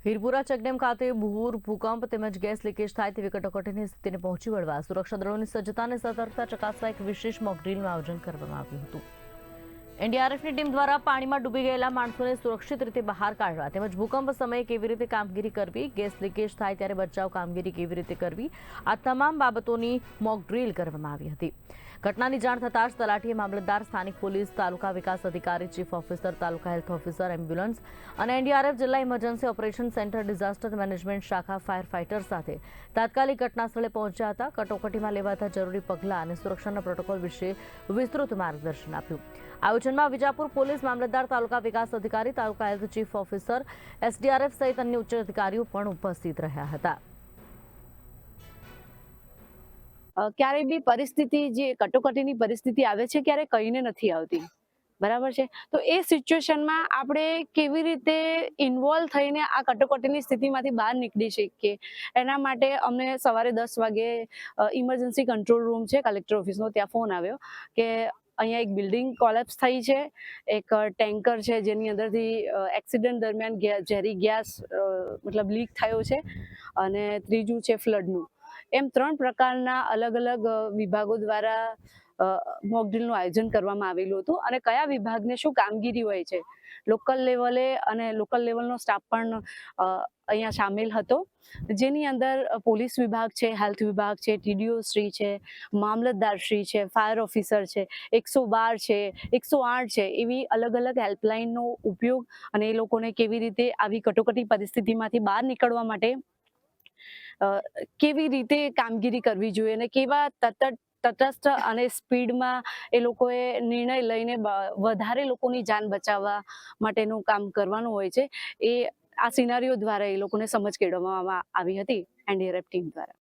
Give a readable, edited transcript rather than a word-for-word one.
Virpura check dam ખાતે ભૂર ભૂકંપ તેમજ ગેસ લીકેજ થાય તેવી કટોકટીની સ્થિતિને પહોંચી વળવા સુરક્ષા દળોની સજ્જતા અને સતર્કતા ચકાસવા એક વિશેષ મોક ડ્રીલનું આયોજન કરવામાં આવ્યું હતું। એનડીઆરએફની ટીમ દ્વારા પાણીમાં ડૂબી ગયેલા માણસોને સુરક્ષિત રીતે બહાર કાઢવા તેમજ ભૂકંપ સમયે કેવી રીતે કામગીરી કરવી, ગેસ લીકેજ થાય ત્યારે બચાવ કામગીરી કેવી રીતે કરવી, આ તમામ બાબતોની મોક ડ્રીલ કરવામાં આવી હતી। ઘટનાની જાણ થતાં જ તલાટીએ મામલતદાર, સ્થાનિક પોલીસ, તાલુકા વિકાસ અધિકારી, ચીફ ઓફિસર, તાલુકા હેલ્થ ઓફિસર, એમ્બ્યુલન્સ અને એનડીઆરએફ જિલ્લા emergency operation centre, disaster management શાખા, ફાયર ફાઇટર સાથે તાત્કાલિક ઘટનાસ્થળે પહોંચ્યા હતા। કટોકટીમાં લેવાતા જરૂરી પગલાં અને સુરક્ષાના પ્રોટોકોલ વિશે વિસ્તૃત માર્ગદર્શન આપ્યું। આયોજનમાં વિજાપુર પોલીસ મામલતદાર, તાલુકા વિકાસ અધિકારી, તાલુકા હેલ્થ ચીફ ઓફિસર, એસડીઆરએફ સહિત અન્ય ઉચ્ચ અધિકારીઓ પણ ઉપસ્થિત રહ્યા હતા। ક્યારેય બી પરિસ્થિતિ જે કટોકટીની પરિસ્થિતિ આવે છે ક્યારે કહીને નથી આવતી, બરાબર છે। તો એ સિચ્યુએશનમાં આપણે કેવી રીતે ઇન્વોલ્વ થઈને આ કટોકટીની સ્થિતિમાંથી બહાર નીકળી શકીએ, એના માટે અમને સવારે 10 વાગે ઇમરજન્સી કંટ્રોલ રૂમ છે કલેક્ટર ઓફિસનો, ત્યાં ફોન આવ્યો કે અહીંયા એક બિલ્ડિંગ કોલેપ્સ થઈ છે, એક ટેન્કર છે જેની અંદરથી એક્સિડન્ટ દરમિયાન ઝેરી ગેસ મતલબ લીક થયો છે, અને ત્રીજું છે ફ્લડનું। એમ 3 પ્રકારના અલગ અલગ વિભાગો દ્વારા મોક ડ્રીલનું આયોજન કરવામાં આવેલું હતું, અને કયા વિભાગને શું કામગીરી હોય છે, લોકલ લેવલે અને લોકલ લેવલનો સ્ટાફ પણ અહીંયા સામેલ હતો, જેની અંદર પોલીસ વિભાગ છે, હેલ્થ વિભાગ છે, ટીડીઓ શ્રી છે, મામલતદાર શ્રી છે, ફાયર ઓફિસર છે, 112 છે, 108 છે, એવી અલગ અલગ હેલ્પલાઇનનો ઉપયોગ અને એ લોકોને કેવી રીતે આવી કટોકટી પરિસ્થિતિમાંથી બહાર નીકળવા માટે કેવી રીતે કામગીરી કરવી જોઈએ અને કેવા તટસ્થ અને સ્પીડમાં એ લોકોએ નિર્ણય લઈને વધારે લોકોની જાન બચાવવા માટેનું કામ કરવાનું હોય છે, એ આ સિનારીઓ દ્વારા એ લોકોને સમજ કેળવવામાં આવી હતી એનડીઆરએફ ટીમ દ્વારા।